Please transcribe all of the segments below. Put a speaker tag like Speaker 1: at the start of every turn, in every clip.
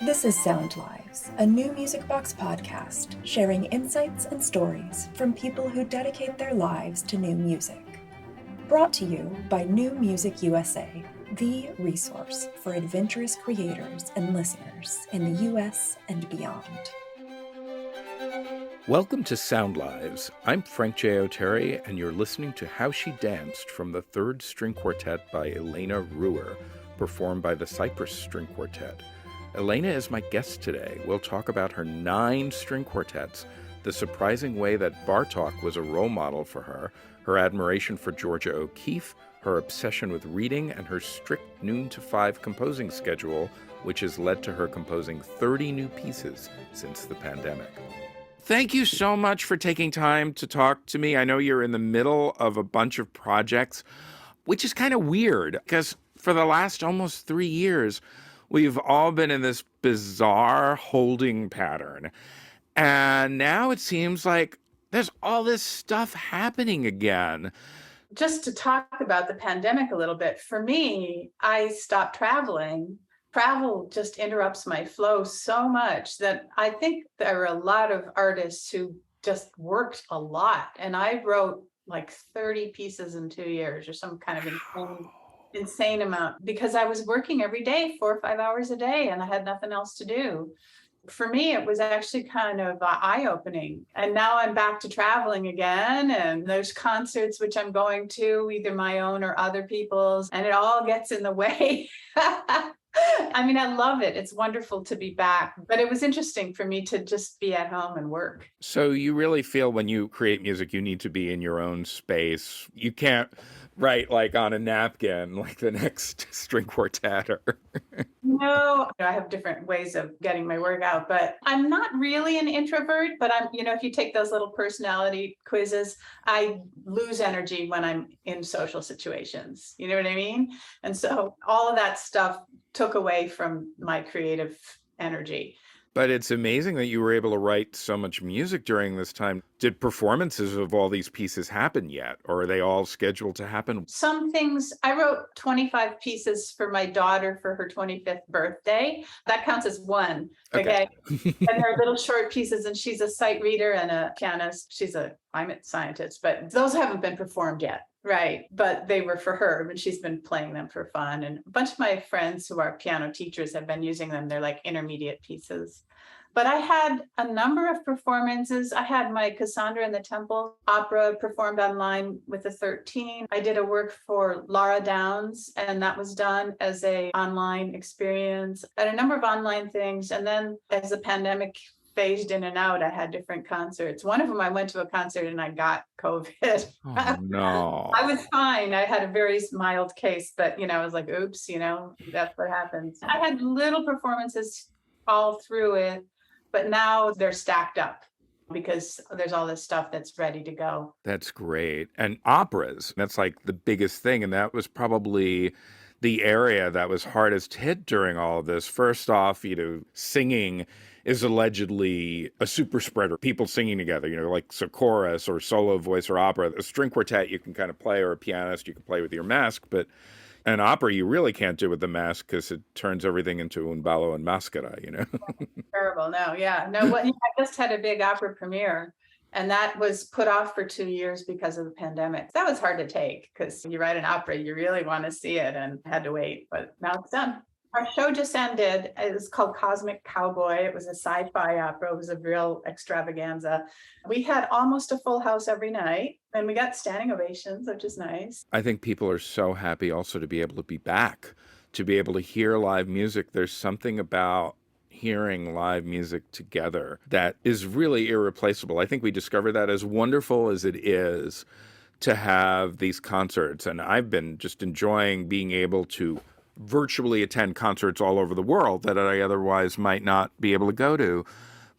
Speaker 1: This is SoundLives, a NewMusicBox podcast sharing insights and stories from people who dedicate their lives to new music. Brought to you by New Music USA, the resource for adventurous creators and listeners in the US and beyond.
Speaker 2: Welcome to SoundLives. I'm Frank J. Oteri, and you're listening to How She Danced from the Third String Quartet by Elena Ruehr, performed by the Cypress String Quartet. Elena is my guest today. We'll talk about her 9 string quartets, the surprising way that Bartók was a role model for her, her admiration for Georgia O'Keeffe, her obsession with reading, and her strict noon to 5 composing schedule, which has led to her composing 30 new pieces since the pandemic. Thank you so much for taking time to talk to me. I know you're in the middle of a bunch of projects, which is kind of weird because for the last almost 3 years, we've all been in this bizarre holding pattern. And now it seems like there's all this stuff happening again.
Speaker 3: Just to talk about the pandemic a little bit, for me, I stopped traveling. Travel just interrupts my flow so much that I think there are a lot of artists who just worked a lot. And I wrote like 30 pieces in 2 years or some kind of insane amount because I was working every day, 4 or 5 hours a day, and I had nothing else to do. For me, it was actually kind of eye-opening. And now I'm back to traveling again, and there's concerts which I'm going to, either my own or other people's, and it all gets in the way. I mean, I love it. It's wonderful to be back, but it was interesting for me to just be at home and work.
Speaker 2: So you really feel when you create music, you need to be in your own space. You can't write like on a napkin like the next string quartet or...
Speaker 3: No, I have different ways of getting my work out, but I'm not really an introvert, but if you take those little personality quizzes, I lose energy when I'm in social situations. You know what I mean? And so all of that stuff took away from my creative energy.
Speaker 2: But it's amazing that you were able to write so much music during this time. Did performances of all these pieces happen yet? Or are they all scheduled to happen?
Speaker 3: Some things, I wrote 25 pieces for my daughter for her 25th birthday. That counts as one. Okay. And they're little short pieces, and she's a sight reader and a pianist. She's a climate scientist, but those haven't been performed yet. Right. But they were for her, and she's been playing them for fun. And a bunch of my friends who are piano teachers have been using them. They're like intermediate pieces. But I had a number of performances. I had my Cassandra in the Temple opera performed online with the 13. I did a work for Laura Downs, and that was done as an online experience. I had a number of online things. And then as the pandemic phased in and out, I had different concerts. One of them, I went to a concert and I got COVID.
Speaker 2: Oh, no.
Speaker 3: I was fine. I had a very mild case, but, I was like, oops, that's what happens. I had little performances all through it, but now they're stacked up because there's all this stuff that's ready to go.
Speaker 2: That's great. And operas, that's like the biggest thing. And that was probably the area that was hardest hit during all of this. First off, singing is allegedly a super spreader, people singing together, like so chorus or solo voice or opera. A string quartet you can kind of play, or a pianist you can play with your mask, but an opera you really can't do with the mask because it turns everything into un ballo and maschera,
Speaker 3: Terrible. No, yeah. No, I just had a big opera premiere, and that was put off for 2 years because of the pandemic. That was hard to take because you write an opera, you really want to see it, and had to wait, but now it's done. Our show just ended. It was called Cosmic Cowboy. It was a sci-fi opera. It was a real extravaganza. We had almost a full house every night, and we got standing ovations, which is nice.
Speaker 2: I think people are so happy also to be able to be back, to be able to hear live music. There's something about hearing live music together that is really irreplaceable. I think we discovered that, as wonderful as it is to have these concerts. And I've been just enjoying being able to virtually attend concerts all over the world that I otherwise might not be able to go to.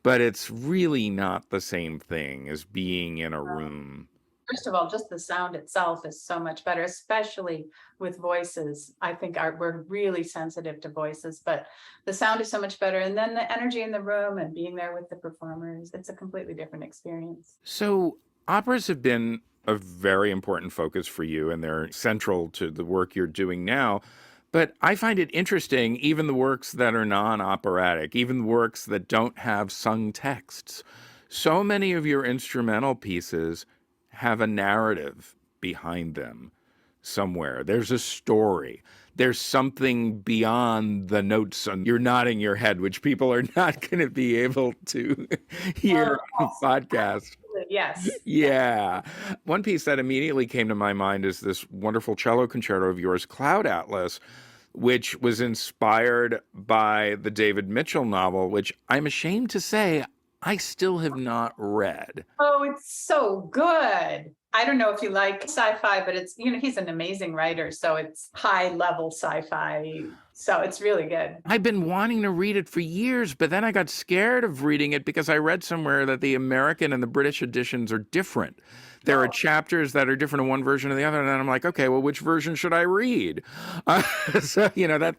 Speaker 2: But it's really not the same thing as being in a room.
Speaker 3: First of all, just the sound itself is so much better, especially with voices. I think we're really sensitive to voices, but the sound is so much better. And then the energy in the room and being there with the performers, it's a completely different experience.
Speaker 2: So operas have been a very important focus for you, and they're central to the work you're doing now. But I find it interesting, even the works that are non-operatic, even the works that don't have sung texts. So many of your instrumental pieces have a narrative behind them somewhere. There's a story. There's something beyond the notes on you're nodding your head, which people are not going to be able to hear on the podcast.
Speaker 3: Yes.
Speaker 2: Yeah. One piece that immediately came to my mind is this wonderful cello concerto of yours, Cloud Atlas, which was inspired by the David Mitchell novel, which I'm ashamed to say I still have not read.
Speaker 3: Oh, it's so good. I don't know if you like sci-fi, but it's, he's an amazing writer. So it's high level sci-fi. So it's really good.
Speaker 2: I've been wanting to read it for years, but then I got scared of reading it because I read somewhere that the American and the British editions are different. There are chapters that are different in one version or the other, and then I'm like, okay, well, which version should I read? So,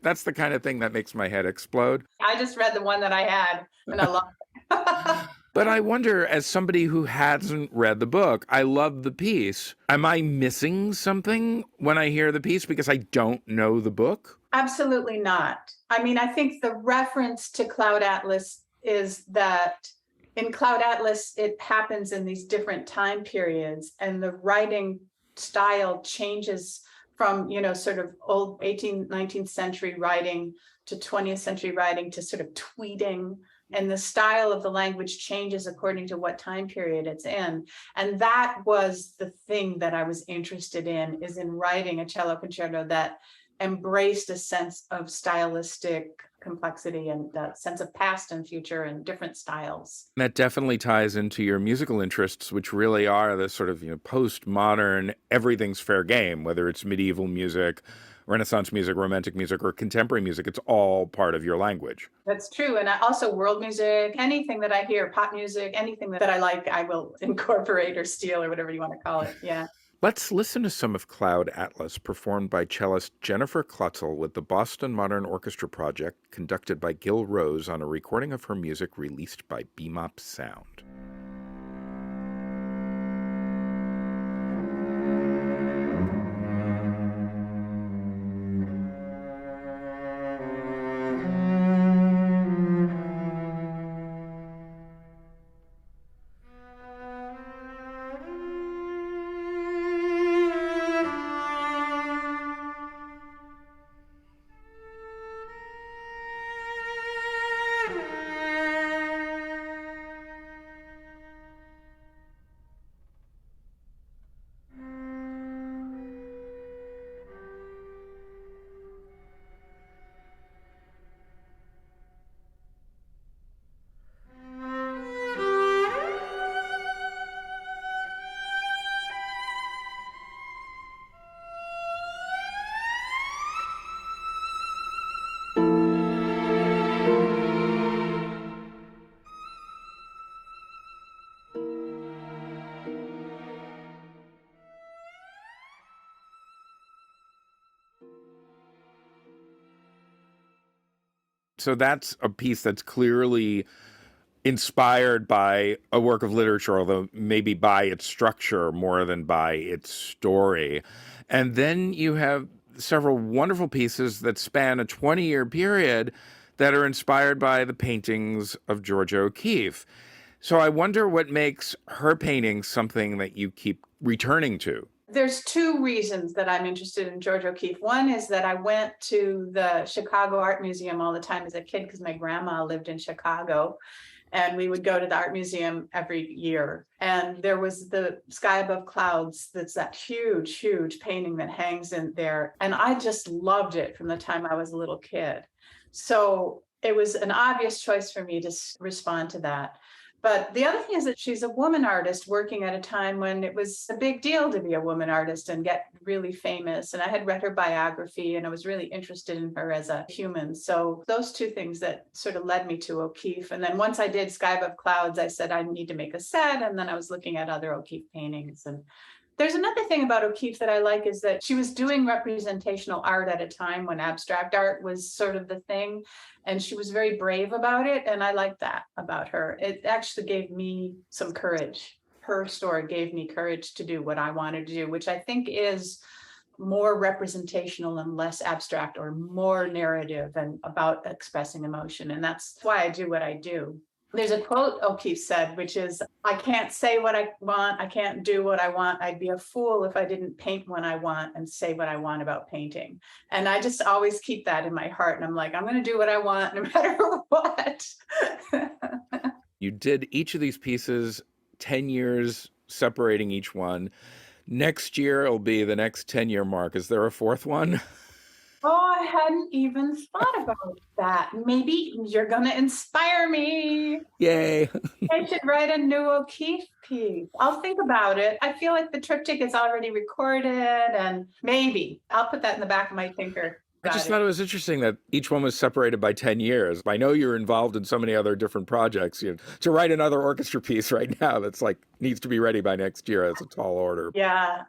Speaker 2: that's the kind of thing that makes my head explode.
Speaker 3: I just read the one that I had, and I loved it.
Speaker 2: But I wonder, as somebody who hasn't read the book, I love the piece. Am I missing something when I hear the piece because I don't know the book?
Speaker 3: Absolutely not. I mean, I think the reference to Cloud Atlas is that in Cloud Atlas, it happens in these different time periods, and the writing style changes from, sort of old 18th, 19th century writing to 20th century writing to sort of tweeting. And the style of the language changes according to what time period it's in. And that was the thing that I was interested in, is in writing a cello concerto that embraced a sense of stylistic complexity and a sense of past and future and different styles.
Speaker 2: That definitely ties into your musical interests, which really are the sort of postmodern, everything's fair game, whether it's medieval music, Renaissance music, romantic music, or contemporary music. It's all part of your language.
Speaker 3: That's true. And also world music, anything that I hear, pop music, anything that I like, I will incorporate or steal or whatever you want to call it. Yeah.
Speaker 2: Let's listen to some of Cloud Atlas, performed by cellist Jennifer Klutzel with the Boston Modern Orchestra Project, conducted by Gil Rose on a recording of her music released by Bemop Sound. So that's a piece that's clearly inspired by a work of literature, although maybe by its structure more than by its story. And then you have several wonderful pieces that span a 20-year period that are inspired by the paintings of Georgia O'Keeffe. So I wonder what makes her paintings something that you keep returning to.
Speaker 3: There's two reasons that I'm interested in Georgia O'Keeffe. One is that I went to the Chicago Art Museum all the time as a kid because my grandma lived in Chicago, and we would go to the art museum every year. And there was the Sky Above Clouds. That's that huge, huge painting that hangs in there. And I just loved it from the time I was a little kid. So it was an obvious choice for me to respond to that. But the other thing is that she's a woman artist working at a time when it was a big deal to be a woman artist and get really famous. And I had read her biography and I was really interested in her as a human. So those two things that sort of led me to O'Keeffe. And then once I did Sky Above Clouds, I said, I need to make a set. And then I was looking at other O'Keeffe paintings. And there's another thing about O'Keeffe that I like is that she was doing representational art at a time when abstract art was sort of the thing. And she was very brave about it. And I like that about her. It actually gave me some courage. Her story gave me courage to do what I wanted to do, which I think is more representational and less abstract, or more narrative and about expressing emotion. And that's why I do what I do. There's a quote O'Keeffe said, which is, I can't say what I want. I can't do what I want. I'd be a fool if I didn't paint what I want and say what I want about painting. And I just always keep that in my heart. And I'm like, I'm going to do what I want no matter what.
Speaker 2: You did each of these pieces, 10 years separating each one. Next year will be the next 10-year mark. Is there a fourth one?
Speaker 3: Oh, I hadn't even thought about that. Maybe you're going to inspire me.
Speaker 2: Yay.
Speaker 3: I should write a new O'Keeffe piece. I'll think about it. I feel like the triptych is already recorded, and maybe I'll put that in the back of my thinker.
Speaker 2: I just thought it was interesting that each one was separated by 10 years. I know you're involved in so many other different projects. To write another orchestra piece right now that's like needs to be ready by next year. That's a tall order.
Speaker 3: Yeah,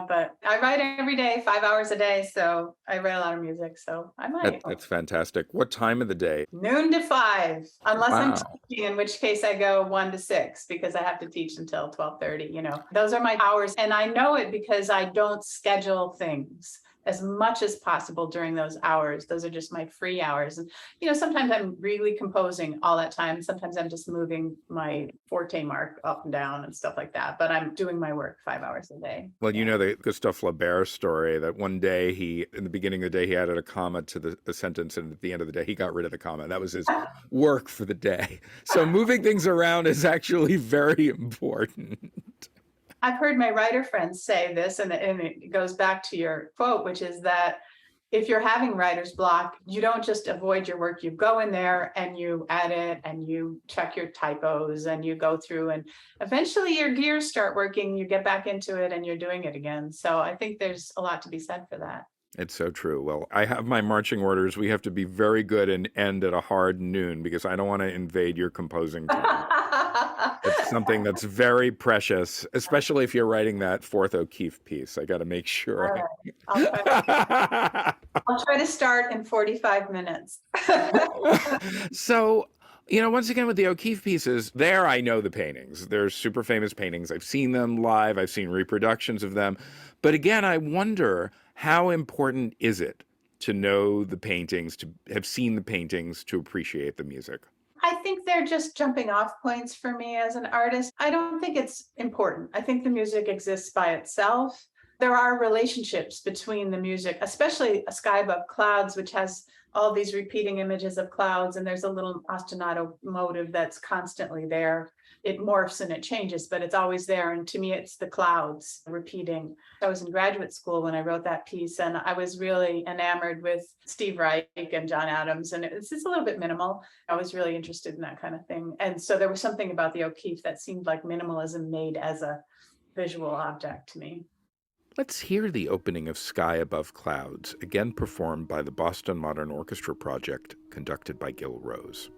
Speaker 3: but I write every day, 5 hours a day. So I write a lot of music. So I might.
Speaker 2: That's fantastic. What time of the day?
Speaker 3: Noon to 5, unless
Speaker 2: Wow.
Speaker 3: I'm teaching, in which case I go 1 to 6 because I have to teach until 12:30. Those are my hours. And I know it because I don't schedule things as much as possible during those hours. Those are just my free hours. And, sometimes I'm really composing all that time. Sometimes I'm just moving my forte mark up and down and stuff like that. But I'm doing my work 5 hours a day.
Speaker 2: Well, you know the Gustave Flaubert story that one day in the beginning of the day, he added a comma to the sentence, and at the end of the day, he got rid of the comma. That was his work for the day. So moving things around is actually very important.
Speaker 3: I've heard my writer friends say this, and it goes back to your quote, which is that if you're having writer's block, you don't just avoid your work. You go in there and you edit and you check your typos and you go through, and eventually your gears start working. You get back into it and you're doing it again. So I think there's a lot to be said for that.
Speaker 2: It's so true. Well, I have my marching orders. We have to be very good and end at a hard noon because I don't want to invade your composing time. It's something that's very precious, especially if you're writing that fourth O'Keeffe piece. I got to make sure.
Speaker 3: Right. I'll try to start in 45 minutes.
Speaker 2: So, once again, with the O'Keeffe pieces, there I know the paintings. They're super famous paintings. I've seen them live. I've seen reproductions of them. But again, I wonder, how important is it to know the paintings, to have seen the paintings, to appreciate the music?
Speaker 3: I think they're just jumping off points for me as an artist. I don't think it's important. I think the music exists by itself. There are relationships between the music, especially A Sky Above Clouds, which has all these repeating images of clouds, and there's a little ostinato motive that's constantly there. It morphs and it changes, but it's always there. And to me, it's the clouds repeating. I was in graduate school when I wrote that piece, and I was really enamored with Steve Reich and John Adams. And it's a little bit minimal. I was really interested in that kind of thing. And so there was something about the O'Keeffe that seemed like minimalism made as a visual object to me.
Speaker 2: Let's hear the opening of Sky Above Clouds, again performed by the Boston Modern Orchestra Project, conducted by Gil Rose.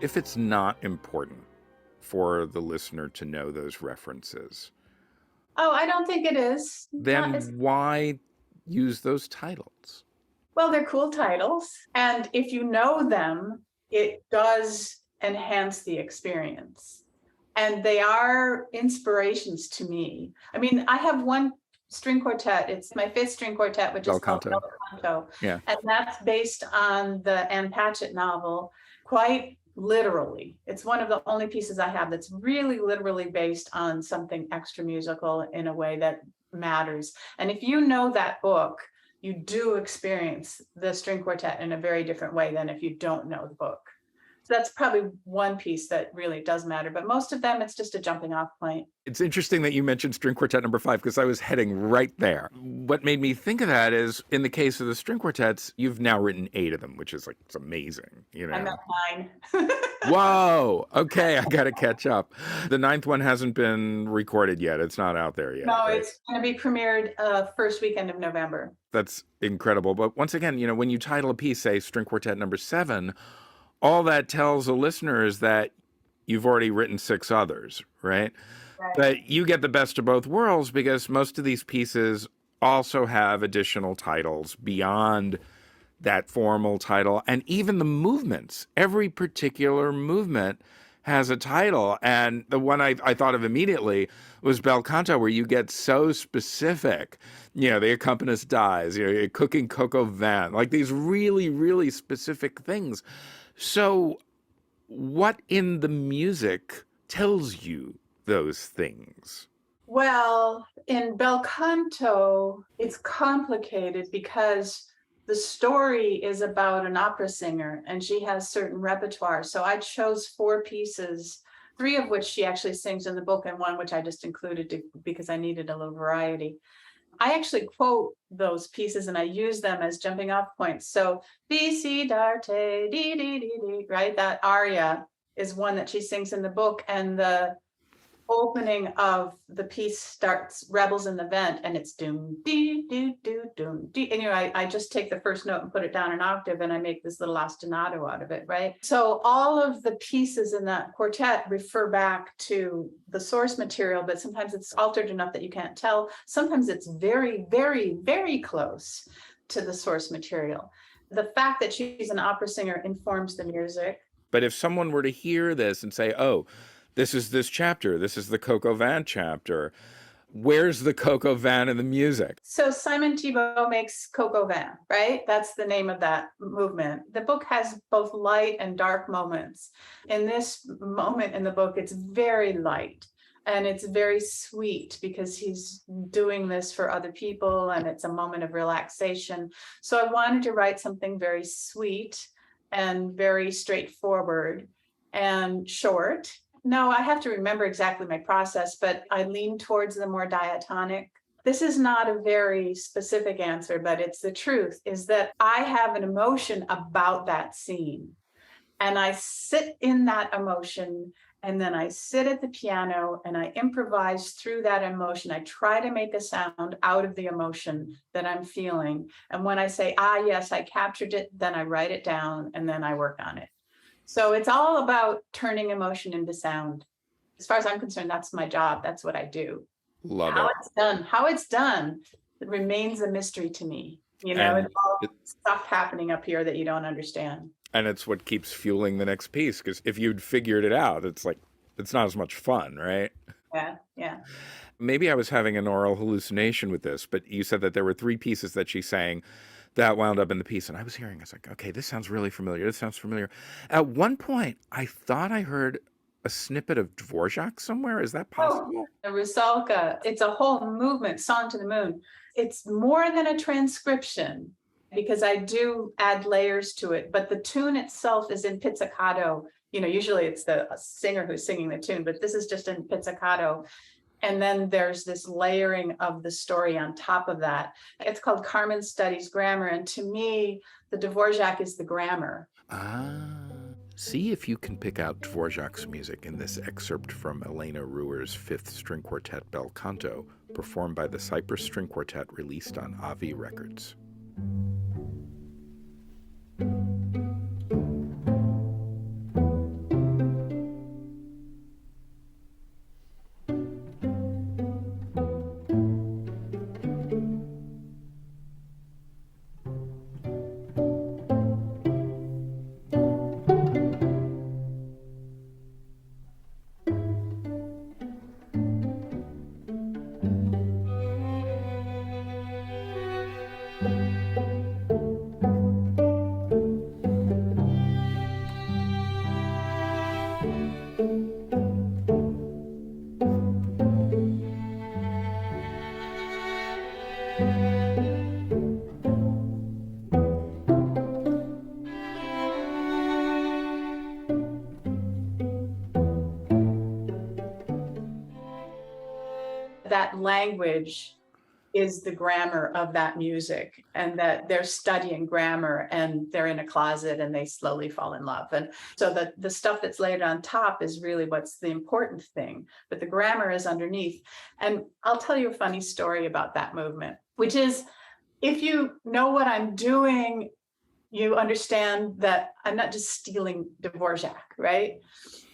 Speaker 2: If it's not important for the listener to know those references,
Speaker 3: Oh, I don't think it is.
Speaker 2: then why use those titles?
Speaker 3: Well, they're cool titles. And if you know them, it does enhance the experience. And they are inspirations to me. I mean, I have one string quartet. It's my fifth string quartet, which
Speaker 2: Bel
Speaker 3: is called
Speaker 2: canto.
Speaker 3: Bel Canto.
Speaker 2: Yeah.
Speaker 3: And that's based on the Anne Patchett novel, quite literally. It's one of the only pieces I have that's really literally based on something extra musical in a way that matters. And if you know that book, you do experience the string quartet in a very different way than if you don't know the book. So that's probably one piece that really does matter, but most of them, it's just a jumping off point.
Speaker 2: It's interesting that you mentioned string quartet number 5 because I was heading right there. What made me think of that is in the case of the string quartets, you've now written 8 of them, which is like, it's amazing. You know,
Speaker 3: I'm at 9.
Speaker 2: Whoa. Okay, I got to catch up. The 9th one hasn't been recorded yet. It's not out there yet.
Speaker 3: No,
Speaker 2: right?
Speaker 3: it's going to be premiered first weekend of November.
Speaker 2: That's incredible. But once again, you know, when you title a piece, say string quartet number 7, all that tells a listener is that you've already written 6 others, right?
Speaker 3: Right.
Speaker 2: But you get the best of both worlds because most of these pieces also have additional titles beyond that formal title, and even the movements. Every particular movement has a title, and the one I thought of immediately was bel canto, where you get so specific. You know, the accompanist dies, you know, you're cooking coq au vin, like these really, really specific things. So what in the music tells you those things?
Speaker 3: Well, in bel canto, it's complicated because the story is about an opera singer and she has certain repertoire. So I chose 4 pieces, 3 of which she actually sings in the book and 1 which I just included because I needed a little variety. I actually quote those pieces and I use them as jumping off points. So BC Darte, dee, dee, dee, dee, right? That aria is one that she sings in the book. And the opening of the piece starts Rebels in the Vent, and it's doom dee doo doo doom dee. And I just take the first note and put it down an octave and I make this little ostinato out of it, right? So all of the pieces in that quartet refer back to the source material, but sometimes it's altered enough that you can't tell. Sometimes it's very, very, very close to the source material. The fact that she's an opera singer informs the music.
Speaker 2: But if someone were to hear this and say, oh, this is this chapter, this is the coq au vin chapter, where's the coq au vin in the music?
Speaker 3: So Simon Thibault makes coq au vin, right? That's the name of that movement. The book has both light and dark moments. In this moment in the book, it's very light and it's very sweet because he's doing this for other people and it's a moment of relaxation. So I wanted to write something very sweet and very straightforward and short. No, I have to remember exactly my process, but I lean towards the more diatonic. This is not a very specific answer, but it's the truth, is that I have an emotion about that scene. And I sit in that emotion, and then I sit at the piano and I improvise through that emotion. I try to make a sound out of the emotion that I'm feeling. And when I say, yes, I captured it, then I write it down and then I work on it. So it's all about turning emotion into sound. As far as I'm concerned, that's my job. That's what I do.
Speaker 2: Love
Speaker 3: How
Speaker 2: it.
Speaker 3: it's done, it remains a mystery to me. You know,
Speaker 2: And
Speaker 3: it's all stuff happening up here that you don't understand.
Speaker 2: And it's what keeps fueling the next piece, because if you'd figured it out, it's like, it's not as much fun, right?
Speaker 3: Yeah.
Speaker 2: Maybe I was having an oral hallucination with this, but you said that there were 3 pieces that she sang that wound up in the piece. And I was hearing, I was like, okay, this sounds really familiar. This sounds familiar. At one point, I thought I heard a snippet of Dvorak somewhere. Is that possible?
Speaker 3: The Rusalka, it's a whole movement, Song to the Moon. It's more than a transcription because I do add layers to it, but the tune itself is in pizzicato. You know, usually it's the singer who's singing the tune, but this is just in pizzicato. And then there's this layering of the story on top of that. It's called Carmen Studies Grammar. And to me, the Dvorak is the grammar.
Speaker 2: See if you can pick out Dvorak's music in this excerpt from Elena Ruehr's 5th String Quartet Bel Canto, performed by the Cyprus String Quartet, released on Avi Records.
Speaker 3: that language is the grammar of that music, and that they're studying grammar and they're in a closet and they slowly fall in love. And so the stuff that's laid on top is really what's the important thing, but the grammar is underneath. And I'll tell you a funny story about that movement, which is, if you know what I'm doing, you understand that I'm not just stealing Dvorak, right?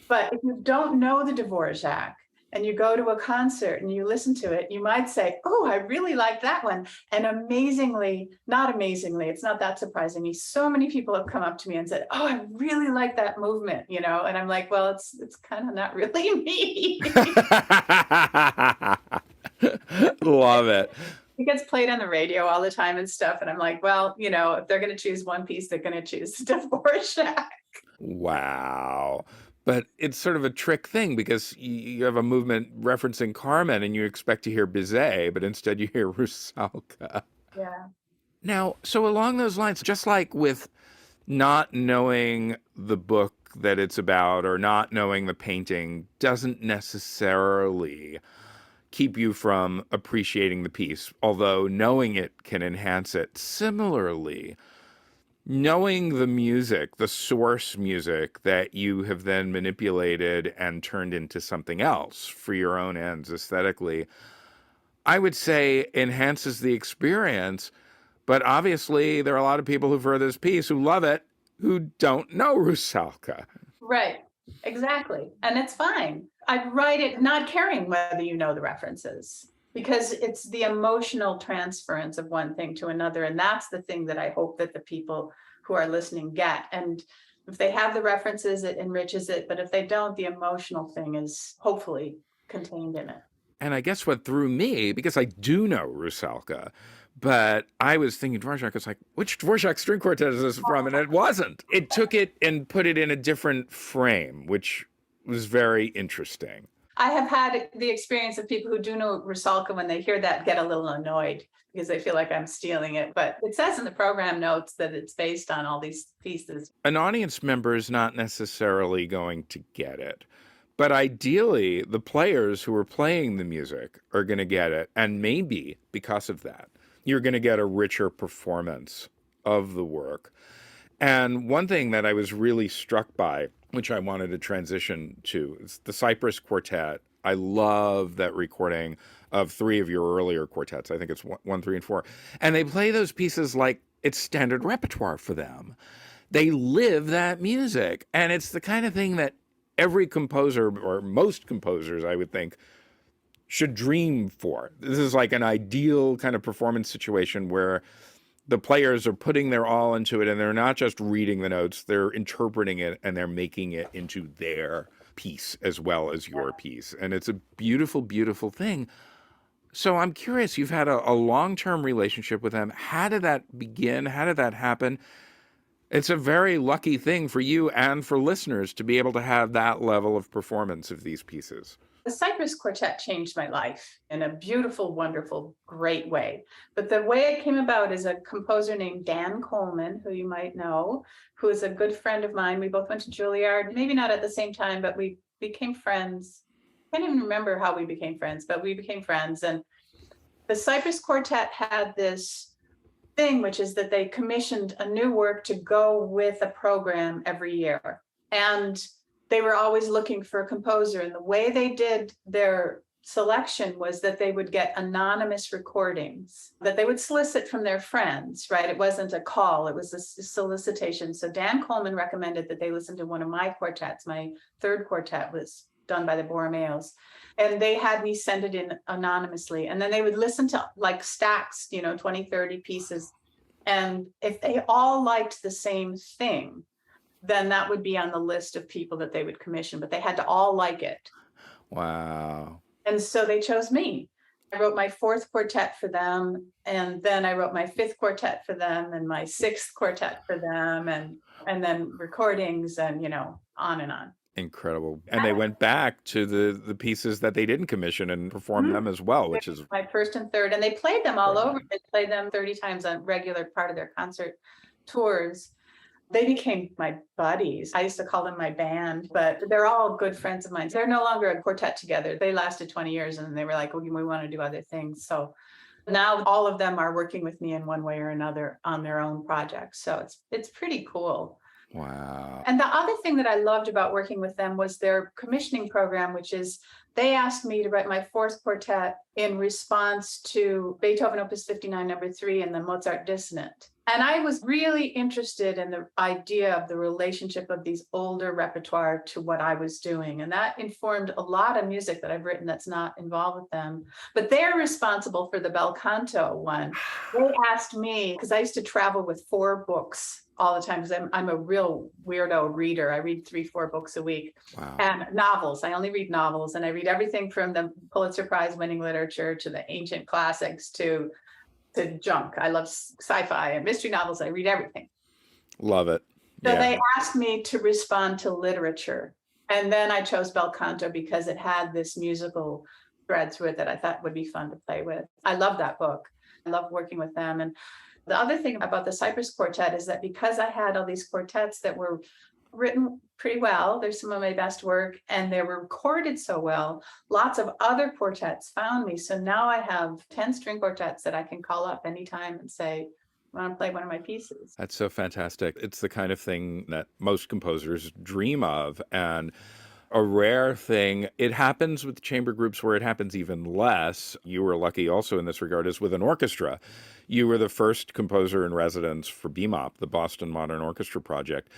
Speaker 3: But if you don't know the Dvorak and you go to a concert and you listen to it, you might say, oh, I really like that one. And not amazingly, it's not that surprising me. So many people have come up to me and said, oh, I really like that movement, And I'm like, well, it's kind of not really me.
Speaker 2: Love it.
Speaker 3: It gets played on the radio all the time and stuff. And I'm like, well, if they're going to choose one piece, they're going to choose Dvorak.
Speaker 2: Wow. But it's sort of a trick thing, because you have a movement referencing Carmen and you expect to hear Bizet, but instead you hear Rusalka.
Speaker 3: Yeah.
Speaker 2: Now, so along those lines, just like with not knowing the book that it's about or not knowing the painting doesn't necessarily keep you from appreciating the piece, although knowing it can enhance it. Similarly, knowing the music, the source music that you have then manipulated and turned into something else for your own ends aesthetically, I would say enhances the experience. But obviously, there are a lot of people who've heard this piece who love it, who don't know Rusalka.
Speaker 3: Right. Exactly. And it's fine. I write it not caring whether you know the references, because it's the emotional transference of one thing to another. And that's the thing that I hope that the people who are listening get. And if they have the references, it enriches it. But if they don't, the emotional thing is hopefully contained in it.
Speaker 2: And I guess what threw me, because I do know Rusalka, but I was thinking Dvorak, it's like, which Dvorak string quartet is this from? And it wasn't. It took it and put it in a different frame, which was very interesting.
Speaker 3: I have had the experience of people who do know Rusalka, when they hear that, get a little annoyed because they feel like I'm stealing it. But it says in the program notes that it's based on all these pieces.
Speaker 2: An audience member is not necessarily going to get it. But ideally, the players who are playing the music are going to get it. And maybe because of that, you're going to get a richer performance of the work. And one thing that I was really struck by, which I wanted to transition to, is the Cypress Quartet. I love that recording of 3 of your earlier quartets. I think it's 1, 3, and 4. And they play those pieces like it's standard repertoire for them. They live that music. And it's the kind of thing that every composer, or most composers, I would think, should dream for. This is like an ideal kind of performance situation where the players are putting their all into it, and they're not just reading the notes, they're interpreting it, and they're making it into their piece as well as your piece. And it's a beautiful, beautiful thing. So I'm curious, you've had a long-term relationship with them. How did that begin? How did that happen? It's a very lucky thing for you and for listeners to be able to have that level of performance of these pieces.
Speaker 3: The Cypress Quartet changed my life in a beautiful, wonderful, great way. But the way it came about is a composer named Dan Coleman, who you might know, who is a good friend of mine. We both went to Juilliard, maybe not at the same time, but we became friends. I can't even remember how we became friends, but we became friends. And the Cypress Quartet had this thing, which is that they commissioned a new work to go with a program every year. And they were always looking for a composer. And the way they did their selection was that they would get anonymous recordings that they would solicit from their friends, right? It wasn't a call, it was a solicitation. So Dan Coleman recommended that they listen to one of my quartets. My 3rd quartet was done by the Borromeos. And they had me send it in anonymously. And then they would listen to like stacks, 20, 30 pieces. And if they all liked the same thing, then that would be on the list of people that they would commission, but they had to all like it.
Speaker 2: Wow.
Speaker 3: And so they chose me. I wrote my 4th quartet for them, and then I wrote my 5th quartet for them, and my 6th quartet for them, and then recordings, and on and on.
Speaker 2: Incredible. And they went back to the pieces that they didn't commission and performed them as well, which is
Speaker 3: my 1st and 3rd, and they played them all over. They played them 30 times on regular part of their concert tours. They became my buddies. I used to call them my band, but they're all good friends of mine. They're no longer a quartet together. They lasted 20 years and they were like, well, we want to do other things. So now all of them are working with me in one way or another on their own projects. So it's pretty cool.
Speaker 2: Wow.
Speaker 3: And the other thing that I loved about working with them was their commissioning program, which is they asked me to write my fourth quartet in response to Beethoven Opus 59, number 3, and the Mozart Dissonant. And I was really interested in the idea of the relationship of these older repertoire to what I was doing. And that informed a lot of music that I've written that's not involved with them. But they're responsible for the bel canto one. They asked me, because I used to travel with 4 books all the time, because I'm a real weirdo reader. I read 3-4 books a week.
Speaker 2: Wow.
Speaker 3: And novels. I only read novels, and I read everything from the Pulitzer Prize winning literature to the ancient classics to junk. I love sci-fi and mystery novels. I read everything.
Speaker 2: Love it.
Speaker 3: So they asked me to respond to literature. And then I chose bel canto because it had this musical thread to it that I thought would be fun to play with. I love that book. I love working with them. And the other thing about the Cypress Quartet is that because I had all these quartets that were written pretty well, they're some of my best work, and they were recorded so well, lots of other quartets found me. So now I have 10 string quartets that I can call up anytime and say, I want to play one of my pieces.
Speaker 2: That's so fantastic. It's the kind of thing that most composers dream of, and a rare thing. It happens with chamber groups where it happens even less. You were lucky also in this regard is with an orchestra. You were the first composer in residence for BMOP, the Boston Modern Orchestra Project,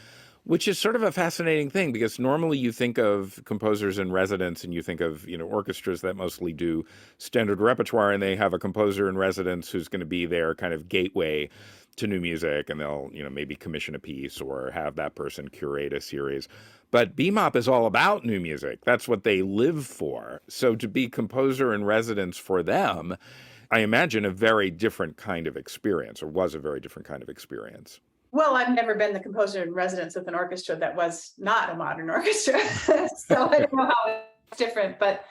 Speaker 2: which is sort of a fascinating thing because normally you think of composers in residence and you think of, orchestras that mostly do standard repertoire, and they have a composer in residence who's going to be their kind of gateway to new music, and they'll, maybe commission a piece or have that person curate a series. But BMOP is all about new music. That's what they live for. So to be composer in residence for them, I imagine a very different kind of experience, or was a very different kind of experience.
Speaker 3: Well, I've never been the composer in residence with an orchestra that was not a modern orchestra. So I don't know how it's different, but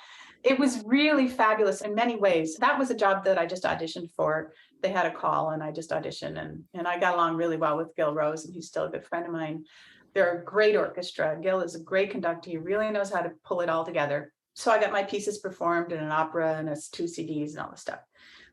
Speaker 3: it was really fabulous in many ways. That was a job that I just auditioned for. They had a call and I just auditioned, and I got along really well with Gil Rose, and he's still a good friend of mine. They're a great orchestra. Gil is a great conductor. He really knows how to pull it all together. So I got my pieces performed in an opera and 2 CDs and all this stuff,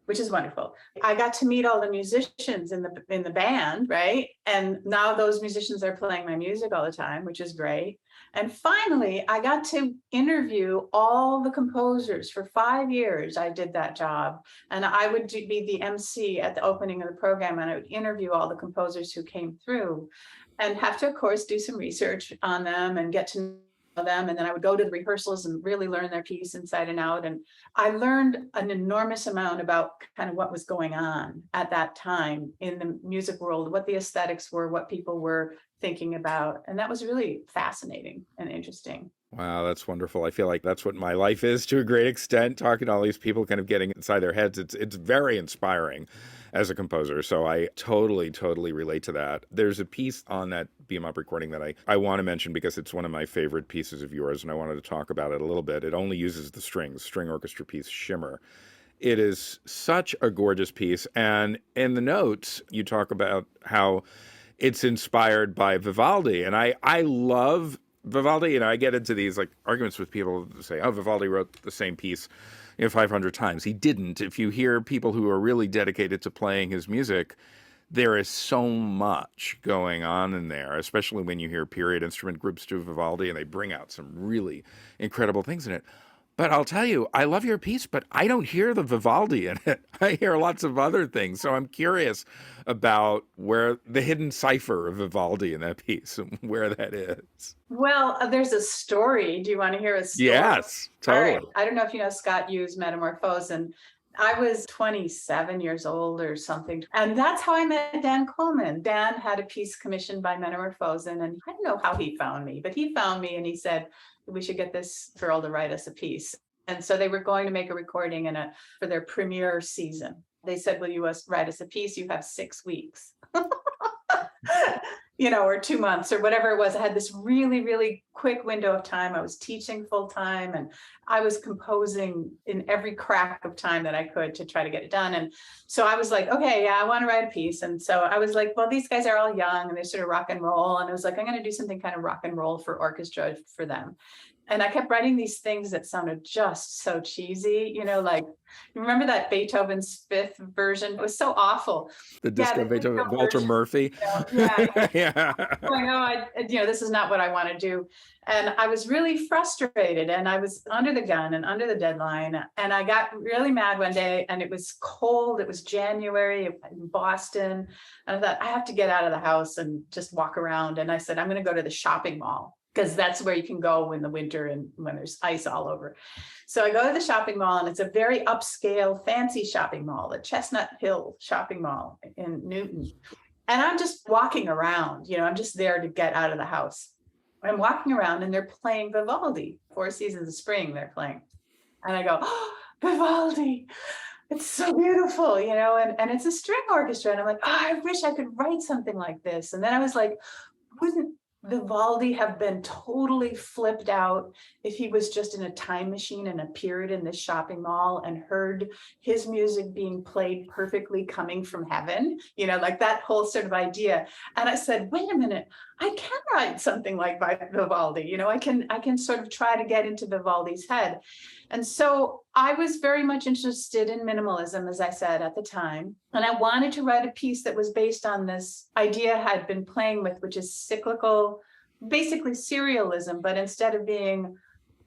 Speaker 3: which is wonderful. I got to meet all the musicians in the band, right? And now those musicians are playing my music all the time, which is great. And finally, I got to interview all the composers. For 5 years, I did that job. And I would be the MC at the opening of the program, and I would interview all the composers who came through and have to, of course, do some research on them and get to know them. And then I would go to the rehearsals and really learn their piece inside and out. And I learned an enormous amount about kind of what was going on at that time in the music world, what the aesthetics were, what people were thinking about. And that was really fascinating and interesting.
Speaker 2: Wow, that's wonderful. I feel like that's what my life is to a great extent, talking to all these people, kind of getting inside their heads. It's very inspiring as a composer. So I totally relate to that. There's a piece on that BMOP recording that I want to mention because it's one of my favorite pieces of yours, and I wanted to talk about it a little bit. It only uses the strings, string orchestra piece, Shimmer. It is such a gorgeous piece. And in the notes, you talk about how it's inspired by Vivaldi. And I love Vivaldi. I get into these arguments with people who say, oh, Vivaldi wrote the same piece 500 times. He didn't. If you hear people who are really dedicated to playing his music, there is so much going on in there, especially when you hear period instrument groups do Vivaldi and they bring out some really incredible things in it. But I'll tell you, I love your piece, but I don't hear the Vivaldi in it. I hear lots of other things. So I'm curious about where the hidden cipher of Vivaldi in that piece and where that is.
Speaker 3: Well, there's a story. Do you want to hear a story?
Speaker 2: Yes, totally.
Speaker 3: Right. I don't know if you know Scott Yu's Metamorphose, and I was 27 years old or something. And that's how I met Dan Coleman. Dan had a piece commissioned by Metamorphose, and I don't know how he found me, but he found me and he said, we should get this girl to write us a piece. And so they were going to make a recording for their premiere season. They said, will you write us a piece? You have 6 weeks. Or 2 months or whatever it was. I had this really, really quick window of time. I was teaching full time and I was composing in every crack of time that I could to try to get it done. And so I was like, okay, yeah, I want to write a piece. And so I was like, well, these guys are all young and they're sort of rock and roll. And I was like, I'm going to do something kind of rock and roll for orchestra for them. And I kept writing these things that sounded just so cheesy, like, you remember that Beethoven's Fifth version? It was so awful.
Speaker 2: The disco Beethoven, Walter
Speaker 3: version,
Speaker 2: Murphy.
Speaker 3: Yeah. I know, this is not what I want to do. And I was really frustrated and I was under the gun and under the deadline. And I got really mad one day and it was cold. It was January in Boston. And I thought, I have to get out of the house and just walk around. And I said, I'm going to go to the shopping mall, because that's where you can go in the winter and when there's ice all over. So I go to the shopping mall and it's a very upscale, fancy shopping mall, the Chestnut Hill shopping mall in Newton. And I'm just walking around, I'm just there to get out of the house. I'm walking around and they're playing Vivaldi, Four Seasons of Spring they're playing. And I go, oh, Vivaldi, it's so beautiful, and it's a string orchestra. And I'm like, oh, I wish I could write something like this. And then I was like, wouldn't Vivaldi have been totally flipped out if he was just in a time machine and appeared in this shopping mall and heard his music being played perfectly coming from heaven, like that whole sort of idea. And I said, wait a minute, I can write something like by Vivaldi, I can sort of try to get into Vivaldi's head. And so I was very much interested in minimalism, as I said at the time. And I wanted to write a piece that was based on this idea I had been playing with, which is cyclical, basically serialism, but instead of being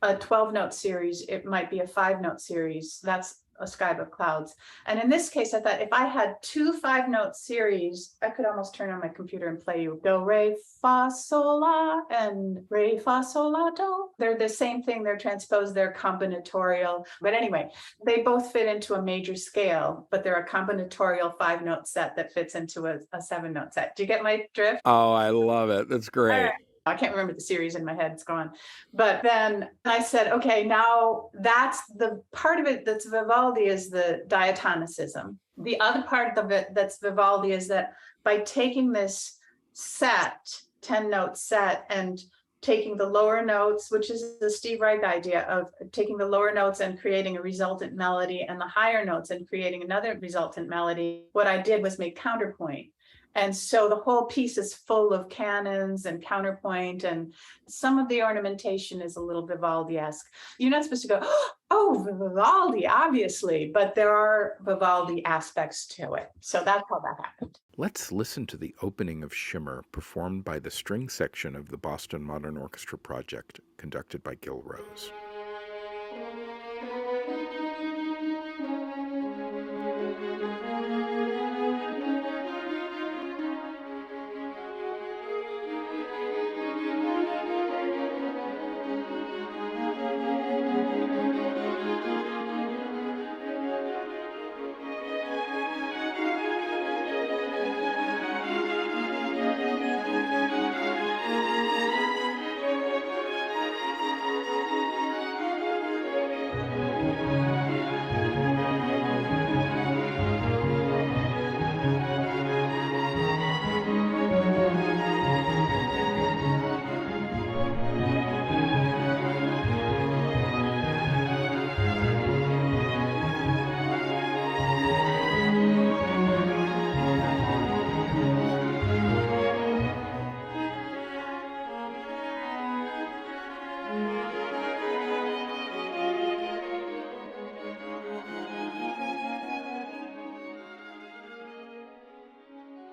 Speaker 3: a 12-note series, it might be a 5-note series. That's a sky above clouds. And in this case, I thought if I had 2 5-note series, I could almost turn on my computer and play you do, re, fa, sol, la, and re, fa, sol, la, do. They're the same thing. They're transposed. They're combinatorial. But anyway, they both fit into a major scale, but they're a combinatorial 5-note set that fits into a 7-note set. Do you get my drift?
Speaker 2: Oh, I love it. That's great.
Speaker 3: I can't remember the series in my head, it's gone. But then I said, okay, now that's the part of it that's Vivaldi is the diatonicism. The other part of it that's Vivaldi is that by taking this set, 10-note set, and taking the lower notes, which is the Steve Reich idea of taking the lower notes and creating a resultant melody, and the higher notes and creating another resultant melody, what I did was make counterpoint. And so the whole piece is full of canons and counterpoint, and some of the ornamentation is a little Vivaldi-esque. You're not supposed to go, oh, Vivaldi, obviously, but there are Vivaldi aspects to it. So that's how that happened.
Speaker 2: Let's listen to the opening of Shimmer, performed by the string section of the Boston Modern Orchestra Project, conducted by Gil Rose.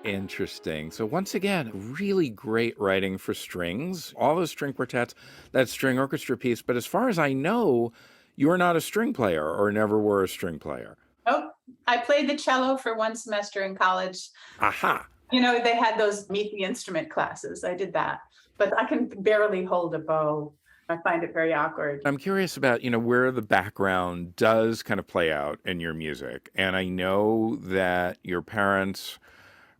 Speaker 2: Interesting. So once again, really great writing for strings, all those string quartets, that string orchestra piece. But as far as I know, you're not a string player or never were a string player.
Speaker 3: Oh, I played the cello for 1 semester in college.
Speaker 2: Aha.
Speaker 3: They had those meet the instrument classes. I did that, but I can barely hold a bow. I find it very awkward.
Speaker 2: I'm curious about, where the background does kind of play out in your music. And I know that your parents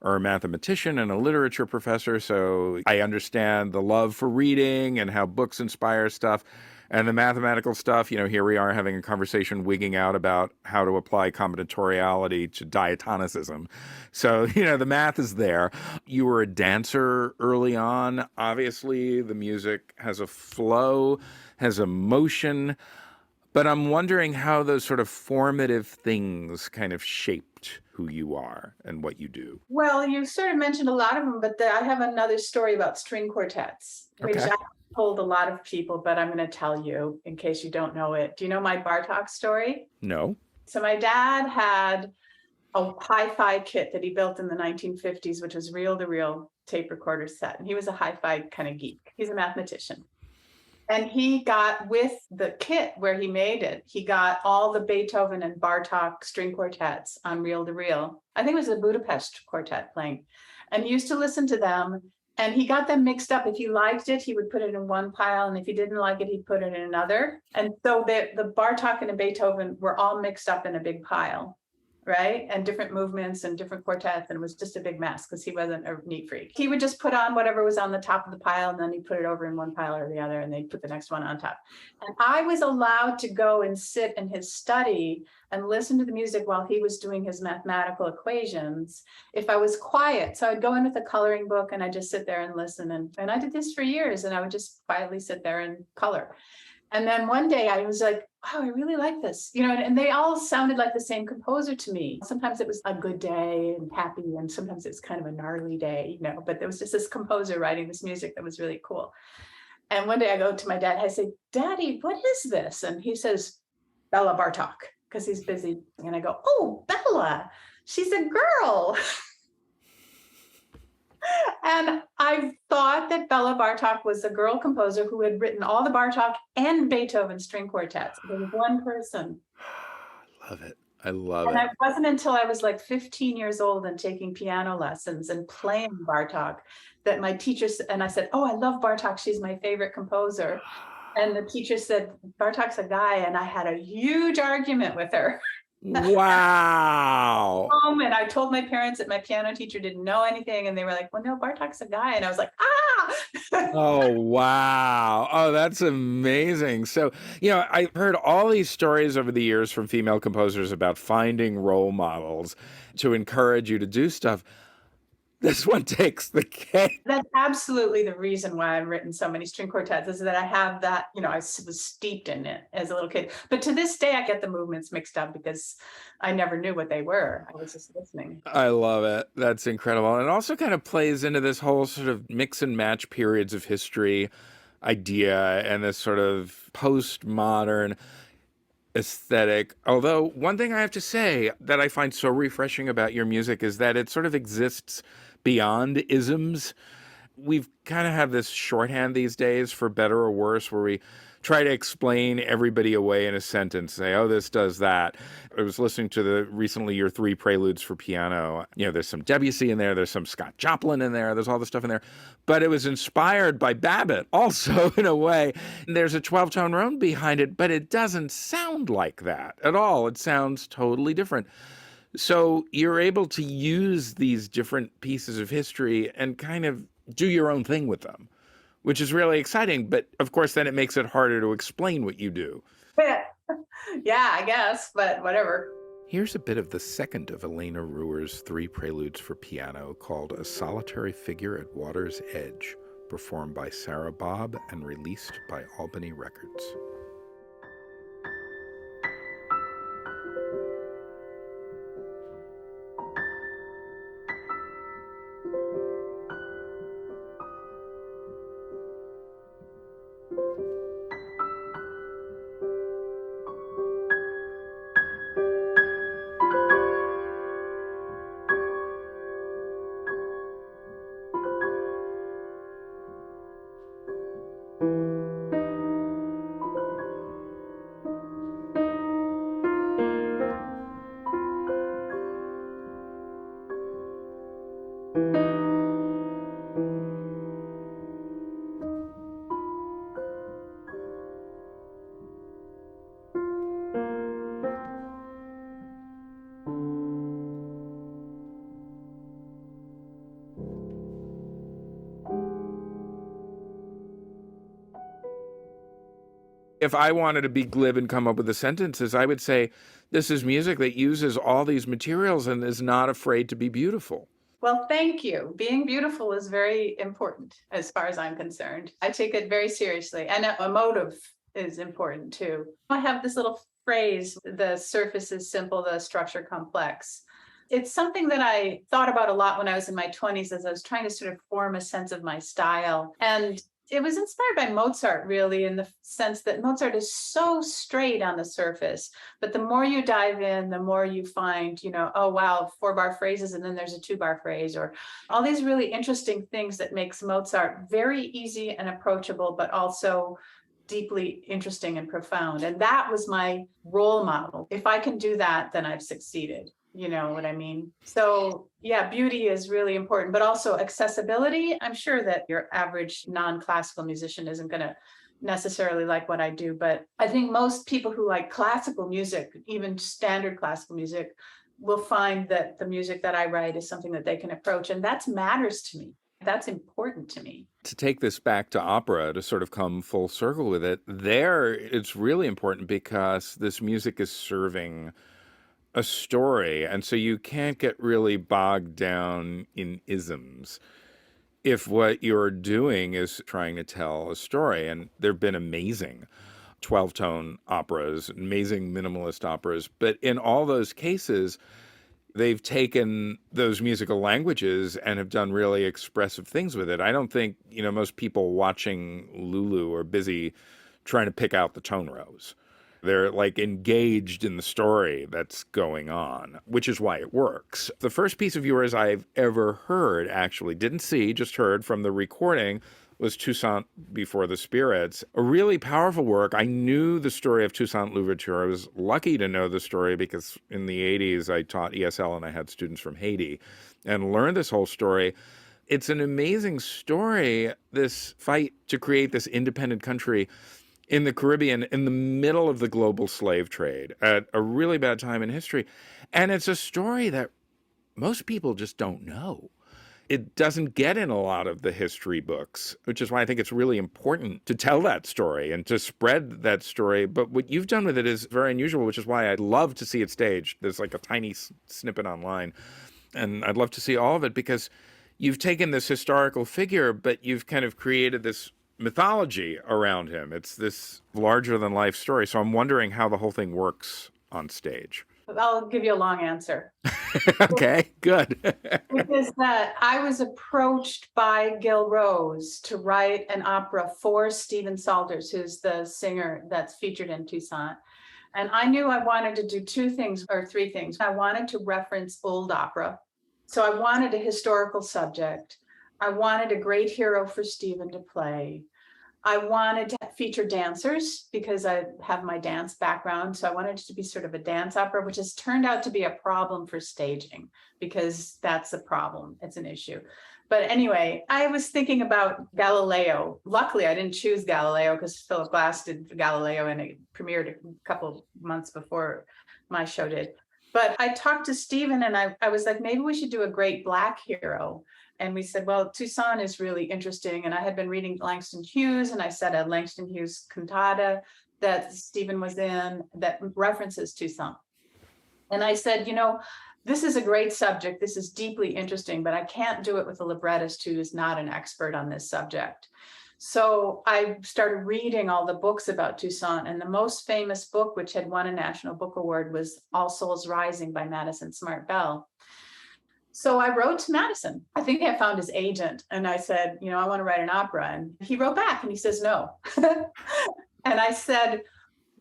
Speaker 2: are a mathematician and a literature professor, so I understand the love for reading and how books inspire stuff. And the mathematical stuff, here we are having a conversation wigging out about how to apply combinatoriality to diatonicism. So, the math is there. You were a dancer early on. Obviously, the music has a flow, has a motion. But I'm wondering how those sort of formative things kind of shaped who you are and what you do.
Speaker 3: Well, you sort of mentioned a lot of them, but I have another story about string quartets, which
Speaker 2: Okay.
Speaker 3: I told a lot of people, but I'm going to tell you in case you don't know it. Do you know my Bartok story?
Speaker 2: No.
Speaker 3: So my dad had a hi-fi kit that he built in the 1950s, which was reel-to-reel tape recorder set. And he was a hi-fi kind of geek. He's a mathematician. And he got, with the kit where he made it, he got all the Beethoven and Bartok string quartets on reel-to-reel. I think it was a Budapest quartet playing. And he used to listen to them. And he got them mixed up. If he liked it, he would put it in one pile. And if he didn't like it, he'd put it in another. And so the Bartok and the Beethoven were all mixed up in a big pile, right? And different movements and different quartets. And it was just a big mess because he wasn't a neat freak. He would just put on whatever was on the top of the pile, and then he'd put it over in one pile or the other, and they'd put the next one on top. And I was allowed to go and sit in his study and listen to the music while he was doing his mathematical equations if I was quiet. So I'd go in with a coloring book and I'd just sit there and listen. And I did this for years, and I would just quietly sit there and color. And then one day I was like, wow, I really like this, and they all sounded like the same composer to me. Sometimes it was a good day and happy, and sometimes it's kind of a gnarly day, but there was just this composer writing this music that was really cool. And one day I go to my dad, I say, Daddy, what is this? And he says, Bella Bartok, because he's busy. And I go, oh, Bella, she's a girl. And I thought that Bella Bartok was a girl composer who had written all the Bartok and Beethoven string quartets. There was one person.
Speaker 2: Love it. I love
Speaker 3: and
Speaker 2: it.
Speaker 3: And it wasn't until I was like 15 years old and taking piano lessons and playing Bartok that my teachers, and I said, oh, I love Bartok. She's my favorite composer. And the teacher said, Bartok's a guy. And I had a huge argument with her.
Speaker 2: Wow.
Speaker 3: And I told my parents that my piano teacher didn't know anything. And they were like, well, no, Bartok's a guy. And I was like, ah.
Speaker 2: Oh, wow. Oh, that's amazing. So, I've heard all these stories over the years from female composers about finding role models to encourage you to do stuff. This one takes the cake.
Speaker 3: That's absolutely the reason why I've written so many string quartets, is that I have that, I was steeped in it as a little kid. But to this day, I get the movements mixed up because I never knew what they were. I was just listening.
Speaker 2: I love it. That's incredible. And it also kind of plays into this whole sort of mix and match periods of history idea and this sort of postmodern aesthetic. Although one thing I have to say that I find so refreshing about your music is that it sort of exists beyond isms. We've kind of have this shorthand these days, for better or worse, where we try to explain everybody away in a sentence, say, oh, this does that. I was listening to recently your 3 preludes for piano. There's some Debussy in there, there's some Scott Joplin in there, there's all this stuff in there. But it was inspired by Babbitt also, in a way. And there's a 12-tone road behind it, but it doesn't sound like that at all. It sounds totally different. So you're able to use these different pieces of history and kind of do your own thing with them, which is really exciting. But of course, then it makes it harder to explain what you do.
Speaker 3: Yeah, I guess, but whatever.
Speaker 2: Here's a bit of the second of Elena Ruehr's 3 preludes for piano, called A Solitary Figure at Water's Edge, performed by Sarah Bobb and released by Albany Records. If I wanted to be glib and come up with the sentences, I would say, this is music that uses all these materials and is not afraid to be beautiful.
Speaker 3: Well, thank you. Being beautiful is very important as far as I'm concerned. I take it very seriously. And emotive is important too. I have this little phrase, the surface is simple, the structure complex. It's something that I thought about a lot when I was in my 20s as I was trying to sort of form a sense of my style. And it was inspired by Mozart, really, in the sense that Mozart is so straight on the surface, but the more you dive in, the more you find, oh, wow, 4-bar phrases, and then there's a 2-bar phrase, or all these really interesting things that makes Mozart very easy and approachable, but also deeply interesting and profound. And that was my role model. If I can do that, then I've succeeded. You know what I mean? So yeah, beauty is really important, but also accessibility. I'm sure that your average non-classical musician isn't going to necessarily like what I do, but I think most people who like classical music, even standard classical music, will find that the music that I write is something that they can approach. And that matters to me. That's important to me.
Speaker 2: To take this back to opera, to sort of come full circle with it, it's really important because this music is serving a story, and so you can't get really bogged down in isms if what you're doing is trying to tell a story. And there have been amazing 12-tone operas, amazing minimalist operas, but in all those cases, they've taken those musical languages and have done really expressive things with it. I don't think, most people watching Lulu are busy trying to pick out the tone rows. They're like engaged in the story that's going on, which is why it works. The first piece of yours I've ever heard, actually, didn't see, just heard from the recording, was Toussaint Before the Spirits. A really powerful work. I knew the story of Toussaint Louverture. I was lucky to know the story because in the 80s I taught ESL and I had students from Haiti and learned this whole story. It's an amazing story, this fight to create this independent country in the Caribbean, in the middle of the global slave trade, at a really bad time in history. And it's a story that most people just don't know. It doesn't get in a lot of the history books, which is why I think it's really important to tell that story and to spread that story. But what you've done with it is very unusual, which is why I'd love to see it staged. There's like a tiny snippet online, and I'd love to see all of it because you've taken this historical figure, but you've kind of created this mythology around him. It's this larger than life story. So I'm wondering how the whole thing works on stage.
Speaker 3: I'll give you a long answer.
Speaker 2: Okay, good.
Speaker 3: Because that I was approached by Gil Rose to write an opera for Stephen Salters, who's the singer that's featured in Toussaint. And I knew I wanted to do 2 things or 3 things. I wanted to reference old opera. So I wanted a historical subject. I wanted a great hero for Stephen to play. I wanted to feature dancers because I have my dance background. So I wanted it to be sort of a dance opera, which has turned out to be a problem for staging because that's a problem. It's an issue. But anyway, I was thinking about Galileo. Luckily, I didn't choose Galileo because Philip Glass did Galileo and it premiered a couple months before my show did. But I talked to Stephen and I was like, maybe we should do a great Black hero. And we said, well, Toussaint is really interesting. And I had been reading Langston Hughes, and I said a Langston Hughes cantata that Stephen was in that references Toussaint. And I said, this is a great subject. This is deeply interesting, but I can't do it with a librettist who is not an expert on this subject. So I started reading all the books about Toussaint, and the most famous book, which had won a National Book Award, was All Souls Rising by Madison Smart Bell. So I wrote to Madison. I think I found his agent and I said, I want to write an opera. And he wrote back and he says, no. And I said,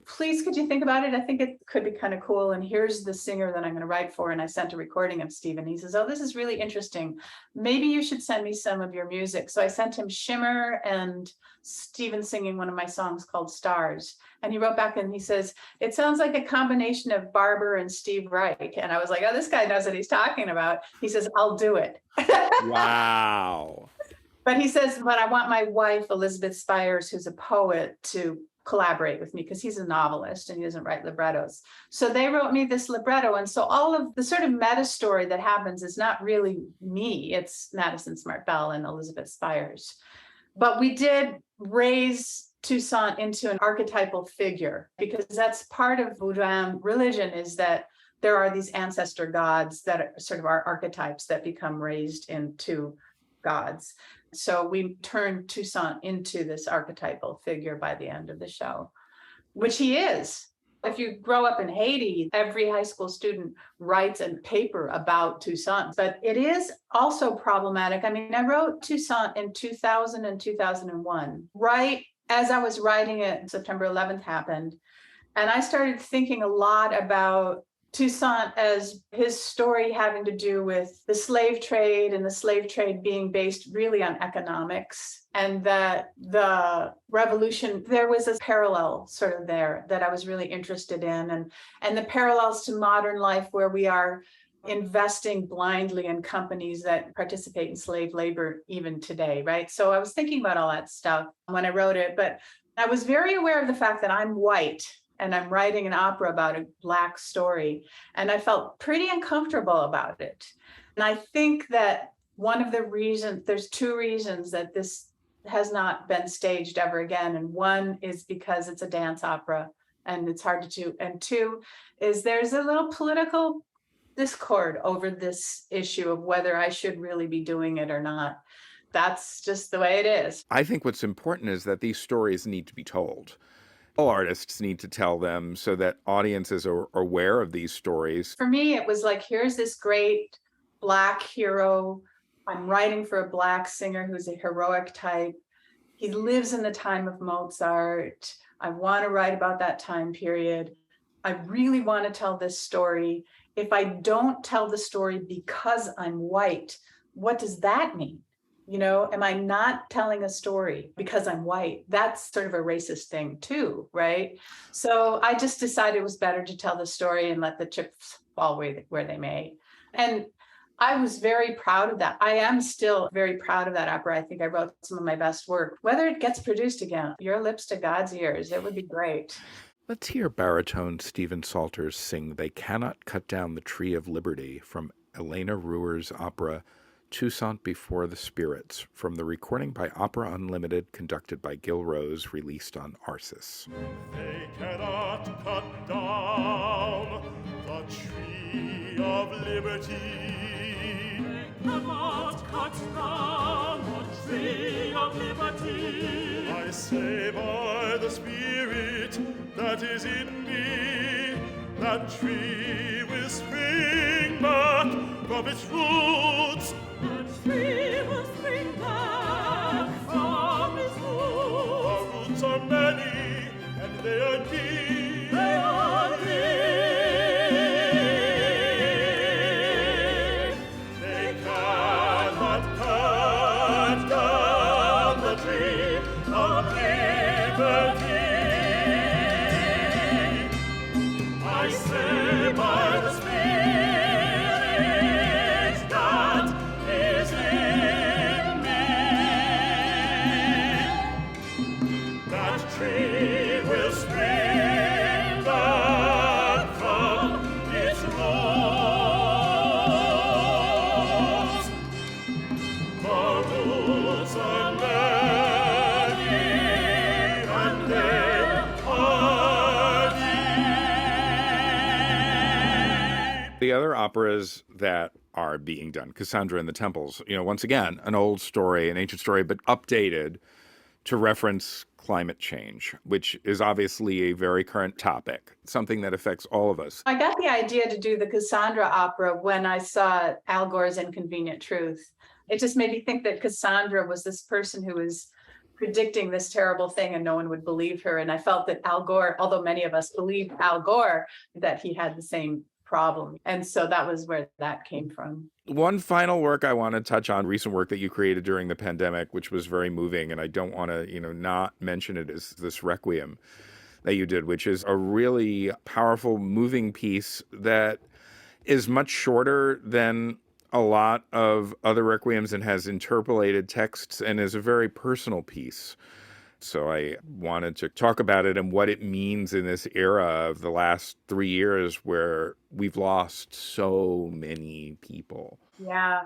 Speaker 3: please, could you think about it? I think it could be kind of cool. And here's the singer that I'm going to write for. And I sent a recording of Stephen. He says, oh, this is really interesting. Maybe you should send me some of your music. So I sent him Shimmer and Stephen singing one of my songs called Stars. And he wrote back and he says, it sounds like a combination of Barber and Steve Reich. And I was like, oh, this guy knows what he's talking about. He says, I'll do it.
Speaker 2: Wow.
Speaker 3: But he says, but I want my wife, Elizabeth Spires, who's a poet, to collaborate with me because he's a novelist and he doesn't write librettos. So they wrote me this libretto. And so all of the sort of meta story that happens is not really me. It's Madison Smart Bell and Elizabeth Spires. But we did raise Toussaint into an archetypal figure, because that's part of Baudouin religion, is that there are these ancestor gods that are sort of our archetypes that become raised into gods. So we turn Toussaint into this archetypal figure by the end of the show, which he is. If you grow up in Haiti, every high school student writes a paper about Toussaint, but it is also problematic. I mean, I wrote Toussaint in 2000 and 2001, right as I was writing it. September 11th happened, and I started thinking a lot about Toussaint as his story having to do with the slave trade, and the slave trade being based really on economics, and that the revolution, there was a parallel sort of there that I was really interested in, and the parallels to modern life, where we are investing blindly in companies that participate in slave labor even today, right? So I was thinking about all that stuff when I wrote it, but I was very aware of the fact that I'm white and I'm writing an opera about a Black story, and I felt pretty uncomfortable about it. And I think that one of the reasons, there's two reasons that this has not been staged ever again. And one is because it's a dance opera and it's hard to do. And two is there's a little political discord over this issue of whether I should really be doing it or not. That's just the way it is.
Speaker 2: I think what's important is that these stories need to be told. All artists need to tell them so that audiences are aware of these stories.
Speaker 3: For me, it was like, here's this great Black hero. I'm writing for a Black singer who's a heroic type. He lives in the time of Mozart. I want to write about that time period. I really want to tell this story. If I don't tell the story because I'm white, what does that mean? You know, am I not telling a story because I'm white? That's sort of a racist thing too, right? So I just decided it was better to tell the story and let the chips fall where they may. And I was very proud of that. I am still very proud of that opera. I think I wrote some of my best work. Whether it gets produced again, your lips to God's ears, it would be great.
Speaker 2: Let's hear baritone Stephen Salters sing They Cannot Cut Down the Tree of Liberty from Elena Ruehr's opera Toussaint Before the Spirits, from the recording by Opera Unlimited conducted by Gil Rose, released on Arsis.
Speaker 4: They cannot cut down the tree of liberty. They cannot cut down the tree of liberty. I say by the Spirit that is in me, that tree will spring back from its roots. The tree will spring back from its roots. The roots are many, and they are deep. They are deep. They cannot cut down the tree of liberty. I say by the Spirit that is in me, that tree will spring back from its roots. The roots are many, and they are deep.
Speaker 2: The other operas that are being done, Cassandra and the Temples, once again, an old story, an ancient story, but updated to reference climate change, which is obviously a very current topic, something that affects all of us.
Speaker 3: I got the idea to do the Cassandra opera when I saw Al Gore's Inconvenient Truth. It just made me think that Cassandra was this person who was predicting this terrible thing and no one would believe her. And I felt that Al Gore, although many of us believe Al Gore, that he had the same problem. And so that was where that came from.
Speaker 2: One final work I want to touch on, recent work that you created during the pandemic, which was very moving, and I don't want to, not mention it, is this Requiem that you did, which is a really powerful, moving piece that is much shorter than a lot of other requiems and has interpolated texts and is a very personal piece. So I wanted to talk about it and what it means in this era of the last 3 years where we've lost so many people.
Speaker 3: Yeah.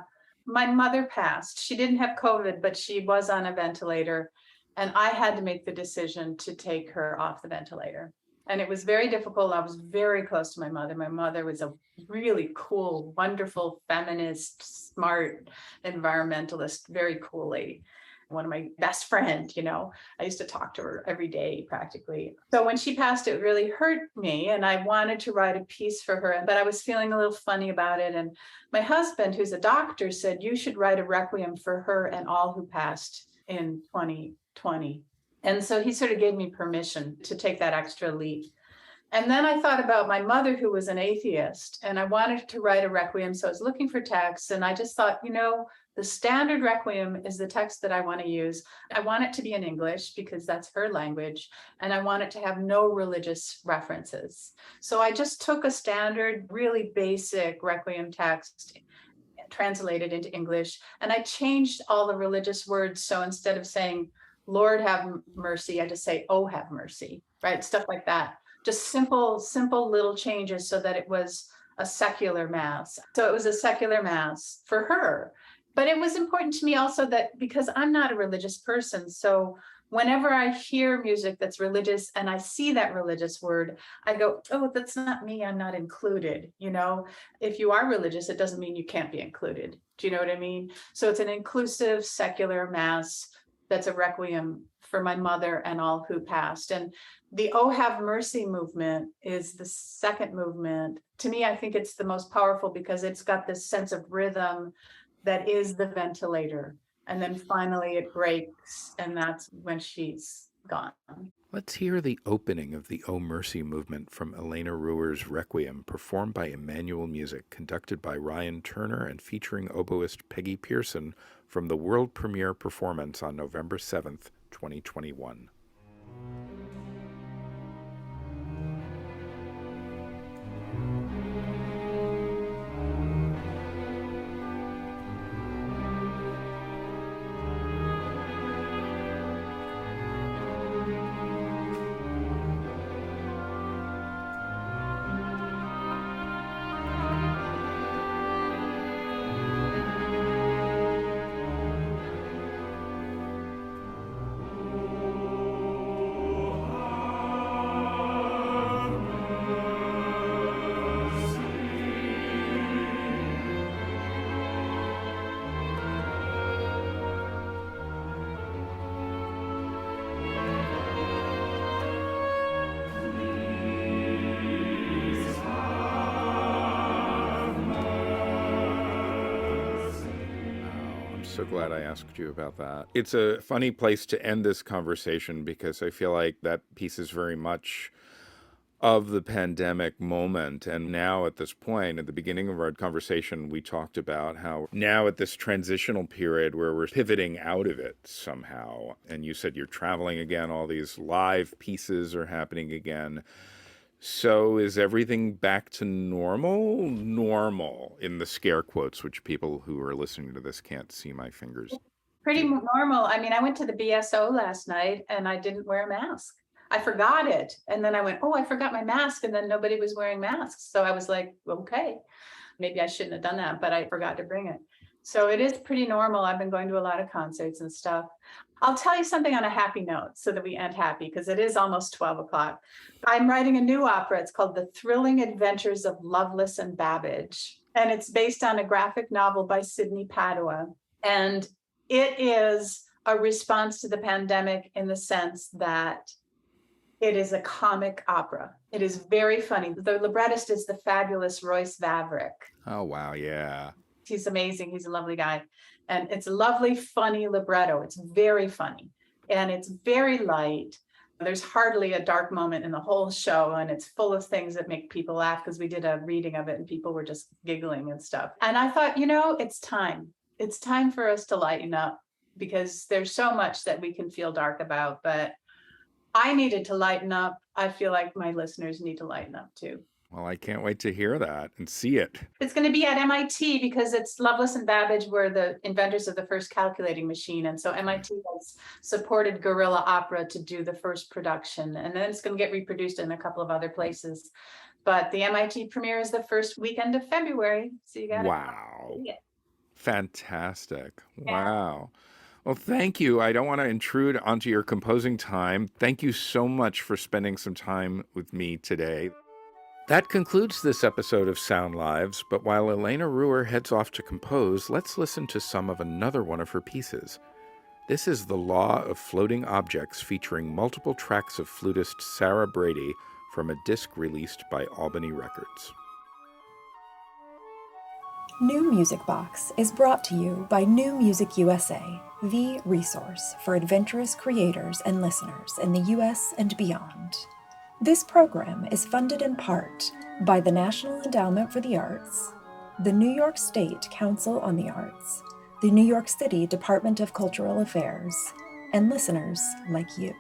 Speaker 3: My mother passed. She didn't have COVID, but she was on a ventilator. And I had to make the decision to take her off the ventilator. And it was very difficult. I was very close to my mother. My mother was a really cool, wonderful, feminist, smart, environmentalist, very cool lady. One of my best friend, I used to talk to her every day practically. So when she passed, it really hurt me. And I wanted to write a piece for her, but I was feeling a little funny about it. And my husband, who's a doctor, said, you should write a requiem for her and all who passed in 2020. And so he sort of gave me permission to take that extra leap. And then I thought about my mother, who was an atheist, and I wanted to write a requiem. So I was looking for texts, and I just thought, the standard requiem is the text that I want to use. I want it to be in English because that's her language, and I want it to have no religious references. So I just took a standard, really basic requiem text, translated into English, and I changed all the religious words. So instead of saying, Lord have mercy, I just say, oh, have mercy, right? Stuff like that. Just simple little changes so that it was a secular mass. So it was a secular mass for her. But it was important to me also that because I'm not a religious person, so whenever I hear music that's religious and I see that religious word, I go, oh, that's not me. I'm not included. If you are religious, it doesn't mean you can't be included. Do you know what I mean? So it's an inclusive secular mass that's a requiem for my mother and all who passed. And the Oh Have Mercy movement is the second movement. To me, I think it's the most powerful because it's got this sense of rhythm that is the ventilator. And then finally it breaks, and that's when she's gone.
Speaker 2: Let's hear the opening of the Oh Mercy movement from Elena Ruehr's Requiem, performed by Emmanuel Music, conducted by Ryan Turner and featuring oboist Peggy Pearson from the world premiere performance on November 7th, 2021. So glad I asked you about that. It's a funny place to end this conversation because I feel like that piece is very much of the pandemic moment. And now at this point, at the beginning of our conversation, we talked about how now at this transitional period where we're pivoting out of it somehow. And you said you're traveling again, all these live pieces are happening again. So is everything back to normal? Normal in the scare quotes, which people who are listening to this can't see my fingers.
Speaker 3: Pretty normal. I mean, I went to the BSO last night and I didn't wear a mask. I forgot it. And then I went, oh, I forgot my mask. And then nobody was wearing masks. So I was like, okay, maybe I shouldn't have done that, but I forgot to bring it. So it is pretty normal. I've been going to a lot of concerts and stuff. I'll tell you something on a happy note so that we end happy, because it is almost 12 o'clock. I'm writing a new opera. It's called The Thrilling Adventures of Lovelace and Babbage. And it's based on a graphic novel by Sidney Padua. And it is a response to the pandemic in the sense that it is a comic opera. It is very funny. The librettist is the fabulous Royce Vavrick.
Speaker 2: Oh, wow. Yeah.
Speaker 3: He's amazing. He's a lovely guy. And it's a lovely, funny libretto. It's very funny. And it's very light. There's hardly a dark moment in the whole show. And it's full of things that make people laugh, because we did a reading of it and people were just giggling and stuff. And I thought, it's time. It's time for us to lighten up, because there's so much that we can feel dark about. But I needed to lighten up. I feel like my listeners need to lighten up too.
Speaker 2: Well, I can't wait to hear that and see it.
Speaker 3: It's going to be at MIT because it's Lovelace and Babbage were the inventors of the first calculating machine. And so MIT has supported Guerrilla Opera to do the first production. And then it's going to get reproduced in a couple of other places. But the MIT premiere is the first weekend of February. So you got
Speaker 2: Wow. Fantastic. Yeah. Wow. Well, thank you. I don't want to intrude onto your composing time. Thank you so much for spending some time with me today. That concludes this episode of SoundLives, but while Elena Ruehr heads off to compose, let's listen to some of another one of her pieces. This is The Law of Floating Objects, featuring multiple tracks of flutist Sarah Brady from a disc released by Albany Records.
Speaker 1: New Music Box is brought to you by New Music USA, the resource for adventurous creators and listeners in the U.S. and beyond. This program is funded in part by the National Endowment for the Arts, the New York State Council on the Arts, the New York City Department of Cultural Affairs, and listeners like you.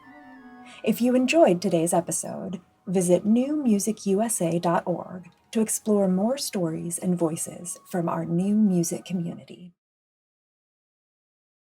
Speaker 1: If you enjoyed today's episode, visit newmusicusa.org to explore more stories and voices from our new music community.